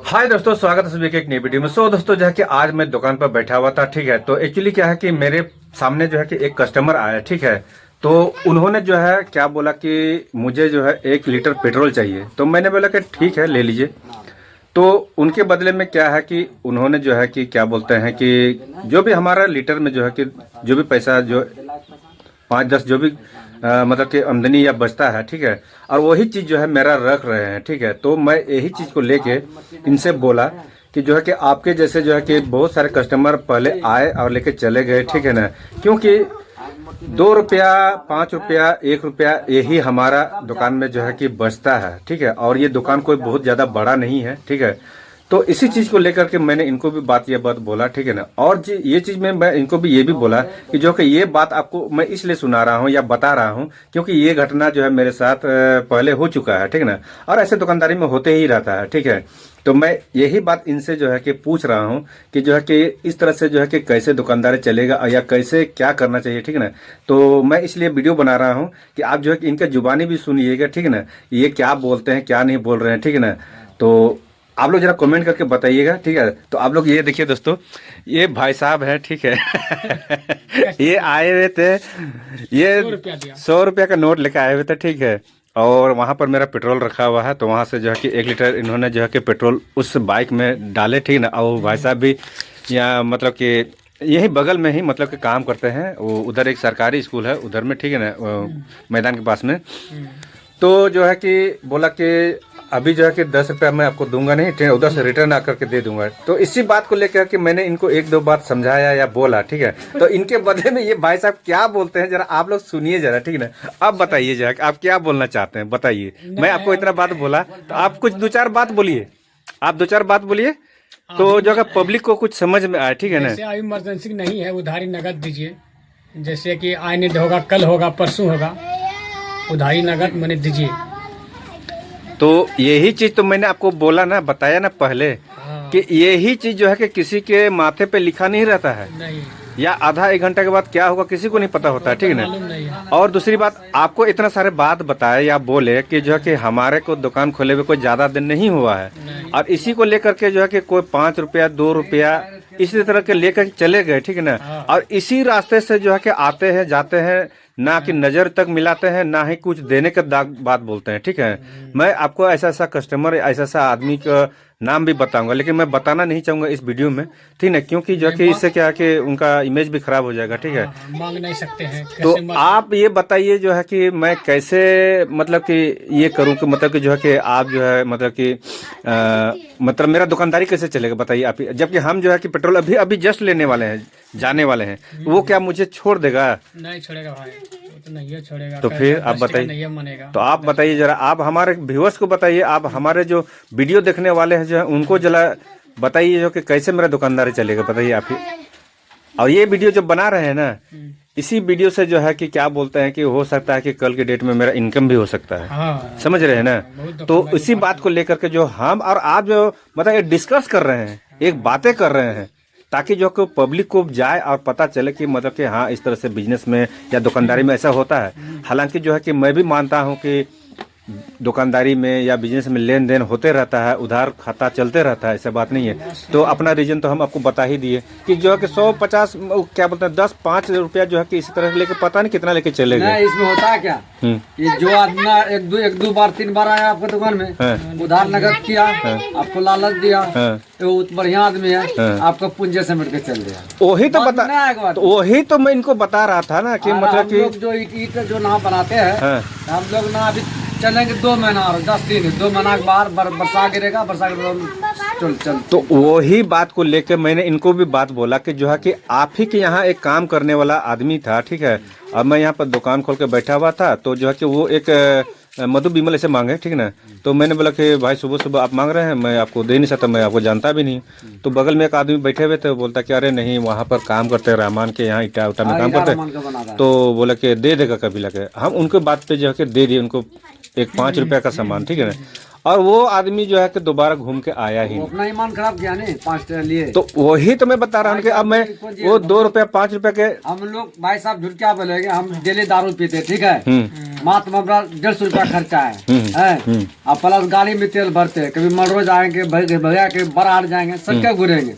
हाय दोस्तों, स्वागत है सभी के एक नई वीडियो में। दोस्तों जो है कि आज मैं दुकान पर बैठा हुआ था, ठीक है। तो एक्चुअली क्या है कि मेरे सामने जो है कि एक कस्टमर आया, ठीक है। तो उन्होंने जो है क्या बोला कि मुझे जो है 1 लीटर पेट्रोल चाहिए। तो मैंने बोला कि ठीक है, ले लीजिए। तो उनके बदले में क्या है कि उन्होंने जो है कि क्या बोलते हैं कि जो भी हमारा लीटर में जो है कि जो भी पैसा जो 5-10 जो भी मतलब कि आमदनी या बचता है, ठीक है। और वही चीज़ जो है मेरा रख रहे हैं, ठीक है। तो मैं यही चीज़ को लेके इनसे बोला कि जो है कि आपके जैसे जो है कि बहुत सारे कस्टमर पहले आए और लेके चले गए, ठीक है ना। क्योंकि 2 रुपया, 5 रुपया, 1 रुपया यही हमारा दुकान में जो है कि बचता है, ठीक है। और ये दुकान कोई बहुत ज़्यादा बड़ा नहीं है, ठीक है। तो इसी चीज़ को लेकर के मैंने इनको भी ये बात बोला, ठीक है ना। और जी ये चीज़ में मैं इनको भी ये भी बोला कि जो कि ये बात आपको मैं इसलिए सुना रहा हूँ या बता रहा हूँ क्योंकि ये घटना जो है मेरे साथ पहले हो चुका है, ठीक है ना। और ऐसे दुकानदारी में होते ही रहता है, ठीक है। तो मैं यही बात इनसे जो है कि पूछ रहा हूँ कि जो है कि इस तरह से जो है कि कैसे दुकानदारी चलेगा या कैसे क्या करना चाहिए, ठीक है ना। तो मैं इसलिए वीडियो बना रहा हूँ कि आप जो है कि इनके जुबानी भी सुनिएगा, ठीक है ना। ये क्या बोलते हैं, क्या नहीं बोल रहे हैं, ठीक है ना। तो आप लोग जरा कमेंट करके बताइएगा, ठीक है। तो आप लोग ये देखिए दोस्तों, ये भाई साहब है, ठीक है। ये आए हुए थे, ये 100 रुपया का नोट लेकर आए हुए थे, ठीक है। और वहाँ पर मेरा पेट्रोल रखा हुआ है, तो वहाँ से जो है कि 1 लीटर इन्होंने जो है कि पेट्रोल उस बाइक में डाले, ठीक है ना। और भाई साहब भी यहाँ मतलब कि यही बगल में ही मतलब कि काम करते हैं। वो उधर एक सरकारी स्कूल है उधर में, ठीक है ना, मैदान के पास में। तो जो है कि बोला कि अभी जो है कि 10 रुपया मैं आपको दूंगा नहीं, ठीक है, उधर से रिटर्न आकर के दे दूंगा। तो इसी बात को लेकर के मैंने इनको 1-2 बात समझाया या बोला, ठीक है। तो इनके बदले में ये भाई साहब क्या बोलते हैं जरा आप लोग सुनिए जरा, ठीक है ना। अब बताइए जरा आप क्या बोलना चाहते हैं, बताइए। मैं आपको इतना बात बोला तो आप कुछ 2-4 बात बोलिए, आप 2-4 बात बोलिए तो जो है पब्लिक को कुछ समझ में आए, ठीक है ना। जैसे इमरजेंसी नहीं है, उधारी नगद दीजिए। जैसे कि आने होगा, कल होगा, परसों होगा, उधारी नगद मैंने दीजिए। तो यही चीज तो मैंने आपको बोला ना, बताया ना पहले, कि यही चीज जो है कि किसी के माथे पे लिखा नहीं रहता है। नहीं, या आधा 1 घंटे के बाद क्या होगा किसी को नहीं पता होता है, ठीक है ना। और दूसरी बात, आपको इतना सारे बात बताए या बोले कि जो है कि हमारे को दुकान खोले हुए कोई ज्यादा दिन नहीं हुआ है, और इसी को लेकर के जो है कि कोई 5 रुपया, 2 रुपया इसी तरह के लेकर चले गए, ठीक है ना। और इसी रास्ते से जो है कि आते हैं जाते हैं, ना कि नजर तक मिलाते हैं, ना ही कुछ देने का बात बोलते हैं, ठीक है। मैं आपको ऐसा ऐसा कस्टमर, ऐसा ऐसा आदमी का नाम भी बताऊंगा, लेकिन मैं बताना नहीं चाहूंगा इस वीडियो में, ठीक है। क्योंकि जो कि इससे क्या है कि उनका इमेज भी खराब हो जाएगा, ठीक है। मांग नहीं सकते हैं। तो आप ये बताइए जो है कि मैं कैसे मतलब कि ये करूं कि मतलब कि जो है कि आप जो है मतलब कि मतलब मेरा दुकानदारी कैसे चलेगा, बताइए आप। जबकि हम जो है कि पेट्रोल अभी अभी जस्ट लेने वाले हैं, जाने वाले हैं, वो क्या मुझे छोड़ देगा? नहीं छोड़ेगा भाई, तो नहीं छोड़ेगा। तो फिर आप बताइए, नहीं मानेगा। तो आप बताइए जरा, आप हमारे व्यूअर्स को बताइए, आप हमारे जो वीडियो देखने वाले हैं जो है उनको जरा बताइए जो कि कैसे मेरा दुकानदारी चलेगा, बताइए आप ही। और ये वीडियो जो बना रहे हैं ना, इसी वीडियो से जो है कि क्या बोलते हैं कि हो सकता है कि कल के डेट में मेरा इनकम भी हो सकता है। समझ रहे हैं ना। तो इसी बात को लेकर के जो हम और आप जो मतलब डिस्कस कर रहे हैं, एक बातें कर रहे हैं, ताकि जो कि पब्लिक को जाए और पता चले कि मतलब कि हाँ इस तरह से बिजनेस में या दुकानदारी में ऐसा होता है। हालांकि जो है कि मैं भी मानता हूँ कि दुकानदारी में या बिजनेस में लेन देन होते रहता है, उधार खाता चलते रहता है, ऐसा बात नहीं है। तो अपना रीजन तो हम आपको बता ही दिए कि जो है कि 150 क्या बोलते हैं 10-5 रुपया जो है कि इसी तरह लेके पता नहीं कितना लेके चले गए। इसमें होता है क्या, ये जो आदमी एक दो बार 3 बार आया आपके दुकान में, उधार नगद किया, आपको लालच दिया, वो बढ़िया आदमी है, आपका पूंजी समेट के चल दिया। वही तो बता, वही तो मैं इनको बता रहा था ना कि मतलब कि जो ईट जो ना बनाते हैं, हम लोग ना अभी चलेंगे 2 महीना और 10 दिन, 2 महीना के बाद बरसा गिरेगा, बरसा चल। तो वही बात को लेके मैंने इनको भी बात बोला कि जो है कि आप ही के यहाँ एक काम करने वाला आदमी था, ठीक है। और मैं यहाँ पर दुकान खोल के बैठा हुआ था, तो जो है कि वो एक मधु बिमल ऐसे मांगे, ठीक है ना। तो मैंने बोला कि भाई सुबह सुबह आप मांग रहे हैं, मैं आपको दे नहीं सकता, मैं आपको जानता भी नहीं। तो बगल में एक आदमी बैठे हुए थे, बोलता कि अरे नहीं वहाँ पर काम करते हैं, रहमान के यहाँ ईटा उटा में काम करते हैं। तो बोला कि दे देगा कभी लगे। हम उनके बात पे जो है कि दे दिए उनको एक 5 रुपया का सामान, ठीक है ना। और वो आदमी जो है कि दोबारा घूम के आया ही वो नहीं। अपना ईमान खराब किया नहीं 5 टन लिए। तो वही तो मैं बता रहा हूँ कि अब मैं वो 2 रुपया 5 रुपया के हम लोग भाई साहब झूठ क्या बोलेंगे, हम डेली दारू पीते ठीक है, मात्र हमारा 150 रुपया खर्चा है अब प्लस गाड़ी में तेल भरते, कभी मरो जाएंगे भैया के बाहर जाएंगे सटके घूरेंगे।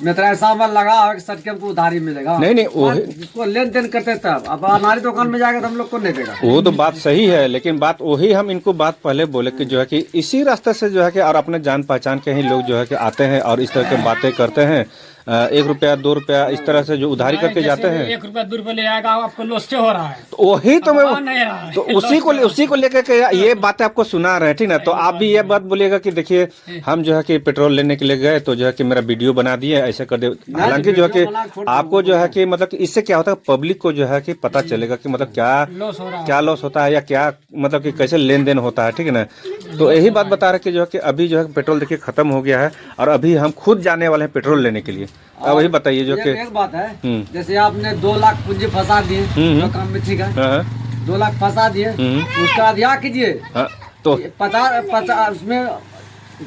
मैं तो ऐसा मन लगा है कि सटके हमको उधारी मिलेगा। नहीं जिसको लेन देन करते तब अब हमारी दुकान में जाएगा तो हम लोग को नहीं देगा। वो तो बात सही है, लेकिन बात वही हम इनको बात पहले बोले कि जो है कि इसी रास्ते से जो है कि और अपने जान पहचान के ही लोग जो है कि आते हैं और इस तरह की बातें करते हैं। 1 रुपया 2 रुपया इस तरह से जो उधारी करके जाते हैं, 1 रुपया 2 रुपया ले आएगा आपको लॉस से हो रहा है। तो वही तो मैं नहीं रहा है। तो उसी को लेकर के ये बातें आपको सुना रहे हैं, ठीक ना। तो आप भी ये बात बोलिएगा कि देखिए हम जो है कि पेट्रोल लेने के लिए गए तो जो है कि मेरा वीडियो बना दिए ऐसे कर दे। हालांकि जो है कि आपको जो है कि मतलब कि इससे क्या होता है, पब्लिक को जो है कि पता चलेगा कि मतलब क्या लॉस होता है या क्या मतलब कि कैसे लेन देन होता है, ठीक है ना। तो यही बात बता रहे कि जो है कि अभी जो है पेट्रोल देखिए खत्म हो गया है और अभी हम खुद जाने वाले हैं पेट्रोल लेने के लिए। अब वही बताइए जो कि एक बात है, जैसे आपने 2 लाख पूंजी फंसा दिए दुकान में ठीक है, 2 लाख फंसा दिए, उसका बाद क्या कीजिए तो 50 उसमें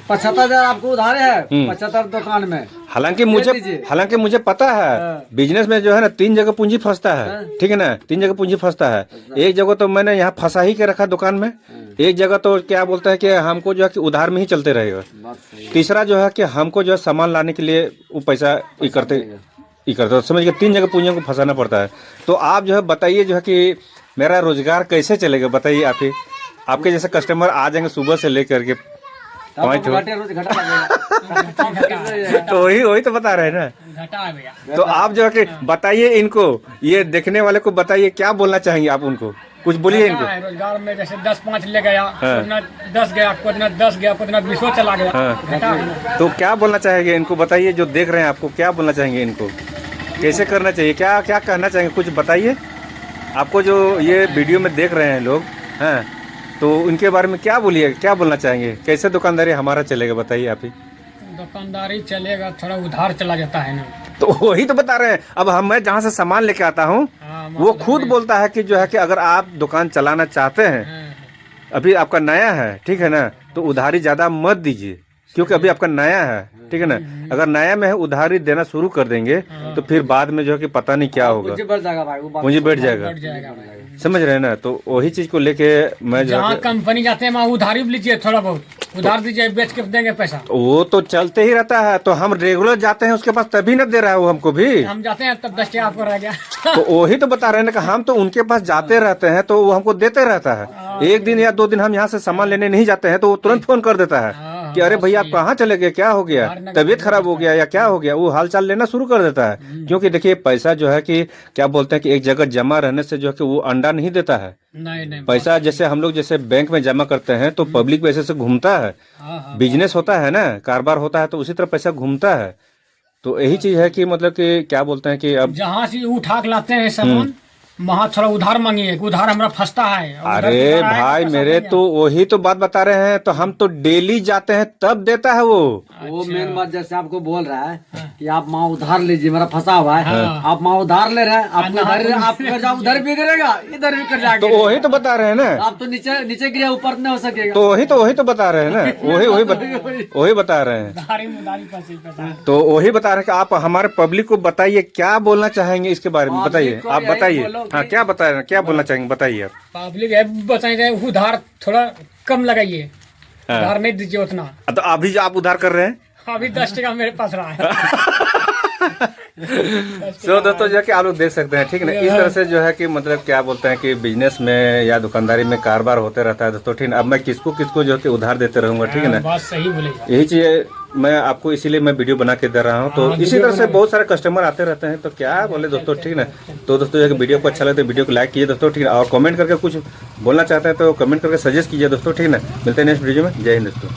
75,000 आपको उधार है 75 दुकान में। हालांकि मुझे पता है बिजनेस में जो है ना 3 जगह पूंजी फंसता है, ठीक है ना। 3 जगह पूंजी फंसता है। एक जगह तो मैंने यहाँ फंसा ही के रखा दुकान में, एक जगह तो क्या बोलता है कि हमको जो है कि उधार में ही चलते रहेगा, तीसरा जो है कि हमको जो है सामान लाने के लिए वो पैसा ही करते समझ के 3 जगह पूंजियों को फंसाना पड़ता है। तो आप जो है बताइए जो है कि मेरा रोजगार कैसे चलेगा बताइए। आप ही आपके जैसे कस्टमर आ जाएंगे सुबह से लेकर के 5 तो वही तो बता रहे हैं ना। घटा है भैया। तो आप जो है कि बताइए इनको, ये देखने वाले को बताइए क्या बोलना चाहेंगे आप उनको, कुछ बोलिए इनको। रोजगार में जैसे 10-5 ले गया, कुछ 10 गया, कुछ 10 गया, कुछ 20 चला गया। घटा है। तो क्या बोलना चाहेंगे इनको बताइए, जो देख रहे हैं आपको क्या बोलना चाहेंगे इनको, कैसे करना चाहिए, क्या क्या कहना चाहेंगे, कुछ बताइए। आपको जो ये वीडियो में देख रहे हैं लोग हैं तो उनके बारे में क्या बोलिए, क्या बोलना चाहेंगे, कैसे दुकानदारी हमारा चलेगा बताइए आप ही। दुकानदारी चलेगा, थोड़ा उधार चला जाता है ना। तो वही तो बता रहे हैं। अब मैं जहाँ से सामान लेके आता हूँ वो खुद बोलता है कि जो है कि अगर आप दुकान चलाना चाहते हैं, अभी आपका नया है, ठीक है ना, तो उधारी ज्यादा मत दीजिए क्योंकि अभी आपका नया है, ठीक है ना। अगर नया में है उधारी देना शुरू कर देंगे तो फिर बाद में जो है कि पता नहीं क्या होगा, पूंजी बढ़ जाएगा, समझ रहे हैं ना। तो वही चीज को लेके मैं जहाँ कंपनी जाते हैं वहाँ उधारी भी लीजिए, थोड़ा बहुत उधार दीजिए, बेच के देंगे पैसा। वो तो चलते ही रहता है। तो हम रेगुलर जाते हैं उसके पास तभी न दे रहा है वो हमको भी। हम जाते हैं तब 10 टका आपको रह गया। तो वही तो बता रहे हैं ना कि हम तो उनके पास जाते रहते हैं तो वो हमको देते रहता है। 1 दिन या 2 दिन हम यहाँ से सामान लेने नहीं जाते हैं तो वो तुरंत फोन कर देता है कि अरे भैया आप कहाँ चले गए, क्या हो गया, तबीयत खराब हो गया या क्या हो गया। वो हाल चाल लेना शुरू कर देता है क्योंकि देखिए पैसा जो है कि क्या बोलते हैं कि एक जगह जमा रहने से जो है कि वो अंडा नहीं देता है। नहीं पैसा जैसे हम लोग जैसे बैंक में जमा करते हैं तो पब्लिक पैसे से घूमता है, बिजनेस होता है ना, कारोबार होता है, तो उसी तरह पैसा घूमता है। तो यही चीज है कि मतलब कि क्या बोलते हैं कि अब जहाँ से उठा के लाते हैं सामान वहाँ थोड़ा उधार मांगिए, उधार हमारा फंसता है। अरे भाई मेरे तो वही तो बात बता रहे हैं। तो हम तो डेली जाते हैं तब देता है वो मेन बात जैसे आपको बोल रहा है कि आप माँ उधार लीजिए, मेरा फंसा हुआ है, आप माँ उधार ले रहे हैं, आप कर्जा उधर भी गिरेगा इधर भी कर्जा। तो वही तो बता रहे हैं ना, आप तो नीचे गिरे ऊपर नहीं हो सकेगा। तो वही तो बता रहे हैं ना, वही बता रहे हैं। तो वही बता रहे हैं कि आप हमारे पब्लिक को बताइए क्या बोलना चाहेंगे इसके बारे में, बताइए आप बताइए। हाँ क्या बता रहे हैं, क्या बोलना चाहेंगे बताइए आप। पब्लिक है बताइए उधार थोड़ा कम लगाइए, उधार नहीं दीजिए उतना। तो अभी जो आप उधार कर रहे हैं अभी 10 टका मेरे पास रहा है। तो दोस्तों जो है कि आप लोग देख सकते हैं, ठीक है ना। इस तरह से जो है कि मतलब क्या बोलते हैं कि बिजनेस में या दुकानदारी में कारोबार होते रहता है दोस्तों, ठीक है। अब मैं किसको जो है कि उधार देते रहूंगा, ठीक है ना। बात सही बोलेगा। यही चीज मैं आपको इसीलिए मैं वीडियो बना के दे रहा हूँ। तो इसी तरह से बहुत सारे कस्टमर आते रहते हैं। तो क्या बोले दोस्तों, ठीक है ना। तो दोस्तों जो है वीडियो को अच्छा लगे तो वीडियो को लाइक कीजिए दोस्तों, ठीक है। और कमेंट करके कुछ बोलना चाहते हैं तो कमेंट करके सजेस्ट कीजिए दोस्तों, ठीक है ना। मिलते हैं नेक्स्ट वीडियो में। जय हिंद दोस्तों।